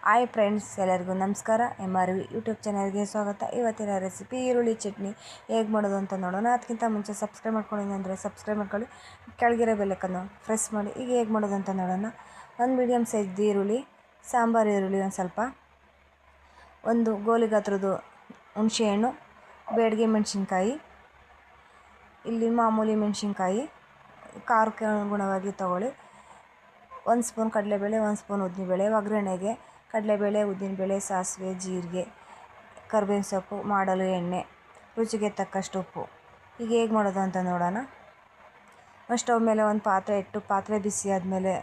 Hi friends, ಎಲ್ಲರಿಗೂ ನಮಸ್ಕಾರ. MRV YouTube ಚಾನಲ್ಗೆ ಸ್ವಾಗತ. ಇವತ್ತಿನ ರೆಸಿಪಿ ಈರುಳ್ಳಿ ಚಟ್ನಿ ಹೇಗೆ ಮಾಡೋದು ಅಂತ ನೋಡೋಣ. ಅದಕ್ಕಿಂತ ಮುಂಚೆ ಸಬ್ಸ್ಕ್ರೈಬ್ ಮಾಡ್ಕೊಂಡಿದ್ದೀನಿ ಅಂದರೆ ಸಬ್ಸ್ಕ್ರೈಬ್ ಮಾಡ್ಕೊಳ್ಳಿ, ಕೆಳಗಿರೋ ಬೆಲ್ಲಕ್ಕನ್ನು ಪ್ರೆಸ್ ಮಾಡಿ. ಈಗ ಹೇಗೆ ಮಾಡೋದು ಅಂತ ನೋಡೋಣ. ಒಂದು ಮೀಡಿಯಮ್ ಸೈಜ್ದು ಈರುಳ್ಳಿ, ಸಾಂಬಾರು ಈರುಳ್ಳಿ ಒಂದು ಗೋಲಿ ಗಾತ್ರದ್ದು ಹುಣಸೆಹಣ್ಣು, ಬೇಡಿಗೆ ಮೆಣಸಿನ್ಕಾಯಿ, ಇಲ್ಲಿ ಮಾಮೂಲಿ ಮೆಣಸಿನ್ಕಾಯಿ ಖಾರಕ್ಕೆ ಅನುಗುಣವಾಗಿ ತೊಗೊಳ್ಳಿ. 1 ಸ್ಪೂನ್ ಕಡಲೆಬೇಳೆ, 1 ಸ್ಪೂನ್ ಉದ್ದಿನಬೇಳೆ. ಒಗ್ಗರಣೆಗೆ ಕಡಲೆಬೇಳೆ, ಉದ್ದಿನಬೇಳೆ, ಸಾಸಿವೆ, ಜೀರಿಗೆ, ಕರಿಬೇವಿನ ಸೊಪ್ಪು, ಮಾಡಲು ಎಣ್ಣೆ, ರುಚಿಗೆ ತಕ್ಕಷ್ಟು ಉಪ್ಪು. ಈಗ ಹೇಗೆ ಮಾಡೋದು ಅಂತ ನೋಡೋಣ. ಸ್ಟವ್ ಮೇಲೆ ಒಂದು ಪಾತ್ರೆ ಇಟ್ಟು, ಪಾತ್ರೆ ಬಿಸಿ ಆದಮೇಲೆ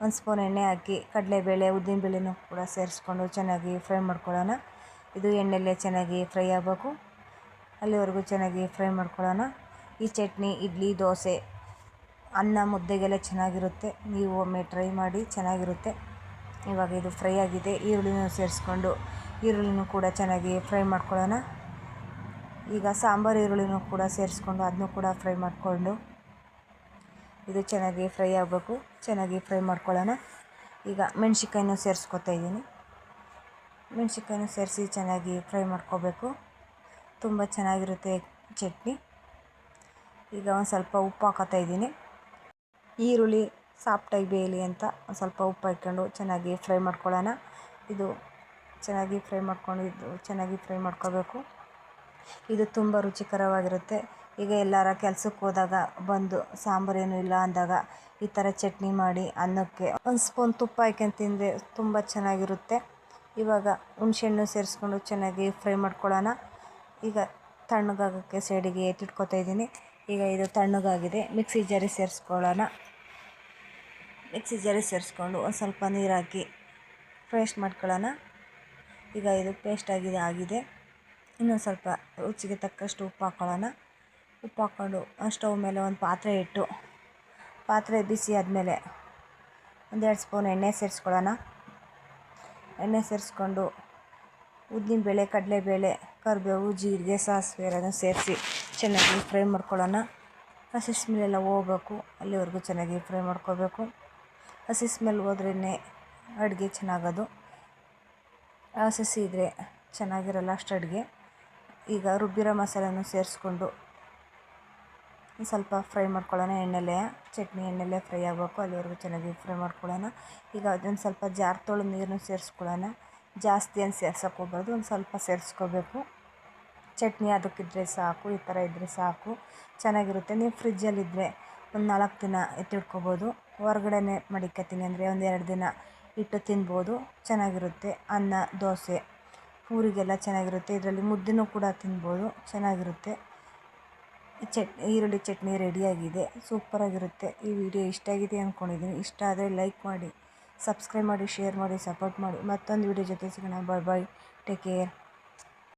1 ಸ್ಪೂನ್ ಎಣ್ಣೆ ಹಾಕಿ ಕಡಲೆಬೇಳೆ, ಉದ್ದಿನಬೇಳೆನೂ ಕೂಡ ಸೇರಿಸ್ಕೊಂಡು ಚೆನ್ನಾಗಿ ಫ್ರೈ ಮಾಡ್ಕೊಳ್ಳೋಣ. ಇದು ಎಣ್ಣೆಯಲ್ಲೇ ಚೆನ್ನಾಗಿ ಫ್ರೈ ಆಗಬೇಕು, ಅಲ್ಲಿವರೆಗೂ ಚೆನ್ನಾಗಿ ಫ್ರೈ ಮಾಡ್ಕೊಳ್ಳೋಣ. ಈ ಚಟ್ನಿ ಇಡ್ಲಿ, ದೋಸೆ, ಅನ್ನ, ಮುದ್ದೆಗೆಲ್ಲ ಚೆನ್ನಾಗಿರುತ್ತೆ. ನೀವು ಒಮ್ಮೆ ಟ್ರೈ ಮಾಡಿ, ಚೆನ್ನಾಗಿರುತ್ತೆ. ಇವಾಗ ಇದು ಫ್ರೈ ಆಗಿದೆ. ಈರುಳ್ಳಿನೂ ಸೇರಿಸ್ಕೊಂಡು ಈರುಳ್ಳಿನೂ ಕೂಡ ಚೆನ್ನಾಗಿ ಫ್ರೈ ಮಾಡ್ಕೊಳ್ಳೋಣ. ಈಗ ಸಾಂಬಾರು ಈರುಳ್ಳಿನೂ ಕೂಡ ಸೇರಿಸ್ಕೊಂಡು ಅದನ್ನೂ ಕೂಡ ಫ್ರೈ ಮಾಡಿಕೊಂಡು ಇದು ಚೆನ್ನಾಗಿ ಫ್ರೈ ಆಗಬೇಕು. ಚೆನ್ನಾಗಿ ಫ್ರೈ ಮಾಡ್ಕೊಳ್ಳೋಣ. ಈಗ ಮೆಣಸಿನ್ಕಾಯಿನೂ ಸೇರಿಸ್ಕೊತಾ ಇದ್ದೀನಿ. ಮೆಣಸಿನ್ಕಾಯಿನೂ ಸೇರಿಸಿ ಚೆನ್ನಾಗಿ ಫ್ರೈ ಮಾಡ್ಕೋಬೇಕು. ತುಂಬ ಚೆನ್ನಾಗಿರುತ್ತೆ ಚಟ್ನಿ. ಈಗ ಒಂದು ಸ್ವಲ್ಪ ಉಪ್ಪು ಹಾಕೋತಾ ಇದ್ದೀನಿ. ಈರುಳ್ಳಿ ಸಾಫ್ಟಾಗಿ ಬೇಯಲಿ ಅಂತ ಒಂದು ಸ್ವಲ್ಪ ಉಪ್ಪು ಹಾಕ್ಕೊಂಡು ಚೆನ್ನಾಗಿ ಫ್ರೈ ಮಾಡ್ಕೊಳ್ಳೋಣ. ಇದು ಚೆನ್ನಾಗಿ ಫ್ರೈ ಮಾಡ್ಕೋಬೇಕು. ಇದು ತುಂಬ ರುಚಿಕರವಾಗಿರುತ್ತೆ. ಈಗ ಎಲ್ಲರ ಕೆಲಸಕ್ಕೆ ಹೋದಾಗ ಬಂದು ಸಾಂಬಾರೇನು ಇಲ್ಲ ಅಂದಾಗ ಈ ಥರ ಚಟ್ನಿ ಮಾಡಿ ಅನ್ನಕ್ಕೆ 1 ಸ್ಪೂನ್ ತುಪ್ಪ ಹಾಕ್ಕೊಂಡು ತಿಂದರೆ ತುಂಬ ಚೆನ್ನಾಗಿರುತ್ತೆ. ಇವಾಗ ಹುಣಸೆಹಣ್ಣು ಸೇರಿಸ್ಕೊಂಡು ಚೆನ್ನಾಗಿ ಫ್ರೈ ಮಾಡ್ಕೊಳ್ಳೋಣ. ಈಗ ತಣ್ಣಗಾಗೋಕ್ಕೆ ಸೈಡಿಗೆ ಎತ್ತಿಟ್ಕೊತಾ ಇದ್ದೀನಿ. ಈಗ ಇದು ತಣ್ಣಗಾಗಿದೆ. ಮಿಕ್ಸಿ ಜಾರಿಗೆ ಸೇರಿಸ್ಕೊಳ್ಳೋಣ. ಮಿಕ್ಸಿ ಜಾರಿಗೆ ಸೇರಿಸ್ಕೊಂಡು ಒಂದು ಸ್ವಲ್ಪ ನೀರು ಹಾಕಿ ಪೇಸ್ಟ್ ಮಾಡ್ಕೊಳ್ಳೋಣ. ಈಗ ಇದು ಪೇಸ್ಟ್ ಆಗಿದೆ. ಇನ್ನೊಂದು ಸ್ವಲ್ಪ ರುಚಿಗೆ ತಕ್ಕಷ್ಟು ಉಪ್ಪು ಹಾಕ್ಕೊಳ್ಳೋಣ. ಉಪ್ಪು ಹಾಕ್ಕೊಂಡು ಸ್ಟವ್ ಮೇಲೆ ಒಂದು ಪಾತ್ರೆ ಇಟ್ಟು, ಪಾತ್ರೆ ಬಿಸಿ ಆದಮೇಲೆ 1-2 ಸ್ಪೂನ್ ಎಣ್ಣೆ ಸೇರಿಸ್ಕೊಳ್ಳೋಣ. ಎಣ್ಣೆ ಸೇರಿಸ್ಕೊಂಡು ಉದ್ದಿನಬೇಳೆ, ಕಡಲೆಬೇಳೆ, ಕರಿಬೇವು, ಜೀರಿಗೆ, ಸಾಸಿವೆ ಎಲ್ಲನೂ ಸೇರಿಸಿ ಚೆನ್ನಾಗಿ ಫ್ರೈ ಮಾಡ್ಕೊಳ್ಳೋಣ. ಹಸಿ ಸ್ಮೆಲ್ಲೆಲ್ಲ ಹೋಗಬೇಕು, ಅಲ್ಲಿವರೆಗೂ ಚೆನ್ನಾಗಿ ಫ್ರೈ ಮಾಡ್ಕೋಬೇಕು. ಹಸಿ ಸ್ಮೆಲ್ ಹೋದ್ರೇ ಅಡುಗೆ ಚೆನ್ನಾಗೋದು. ಹಸಿ ಇದ್ದರೆ ಚೆನ್ನಾಗಿರಲ್ಲ ಅಷ್ಟು ಅಡುಗೆ. ಈಗ ರುಬ್ಬಿರೋ ಮಸಾಲೆನೂ ಸೇರಿಸ್ಕೊಂಡು ಸ್ವಲ್ಪ ಫ್ರೈ ಮಾಡ್ಕೊಳ್ಳೋಣ. ಚಟ್ನಿ ಎಣ್ಣೆಲ್ಲೇ ಫ್ರೈ ಆಗಬೇಕು, ಅಲ್ಲಿವರೆಗೂ ಚೆನ್ನಾಗಿ ಫ್ರೈ ಮಾಡ್ಕೊಳ್ಳೋಣ. ಈಗ ಅದೊಂದು ಸ್ವಲ್ಪ ಜಾರ್ ತೊಳೆದು ನೀರನ್ನು ಸೇರಿಸ್ಕೊಳ್ಳೋಣ. ಜಾಸ್ತಿ ಏನು ಸೇರ್ಸೋಕೆ ಹೋಗ್ಬಾರ್ದು, ಒಂದು ಸ್ವಲ್ಪ ಸೇರಿಸ್ಕೋಬೇಕು. ಚಟ್ನಿ ಅದಕ್ಕಿದ್ರೆ ಸಾಕು, ಈ ಥರ ಇದ್ದರೆ ಸಾಕು, ಚೆನ್ನಾಗಿರುತ್ತೆ. ನೀವು ಫ್ರಿಜ್ಜಲ್ಲಿದ್ದರೆ ಒಂದು 4 ದಿನ ಎತ್ತಿಟ್ಕೋಬೋದು. ಹೊರಗಡೆ ಮಡಿಕೊತೀನಿ ಅಂದರೆ 1-2 ದಿನ ಇಟ್ಟು ತಿನ್ಬೋದು, ಚೆನ್ನಾಗಿರುತ್ತೆ. ಅನ್ನ, ದೋಸೆ, ಪೂರಿಗೆಲ್ಲ ಚೆನ್ನಾಗಿರುತ್ತೆ. ಇದರಲ್ಲಿ ಮುದ್ದೆನೂ ಕೂಡ ತಿನ್ಬೋದು, ಚೆನ್ನಾಗಿರುತ್ತೆ. ಈರುಳ್ಳಿ ಚಟ್ನಿ ರೆಡಿಯಾಗಿದೆ, ಸೂಪರಾಗಿರುತ್ತೆ. ಈ ವಿಡಿಯೋ ಇಷ್ಟ ಆಗಿದೆ ಅಂದ್ಕೊಂಡಿದ್ದೀನಿ. ಇಷ್ಟ ಆದರೆ ಲೈಕ್ ಮಾಡಿ, ಸಬ್ಸ್ಕ್ರೈಬ್ ಮಾಡಿ, ಶೇರ್ ಮಾಡಿ, ಸಪೋರ್ಟ್ ಮಾಡಿ. ಮತ್ತೊಂದು ವಿಡಿಯೋ ಜೊತೆ ಸಿಗೋಣ. ಬಾಯ್, ಟೇಕ್ ಕೇರ್.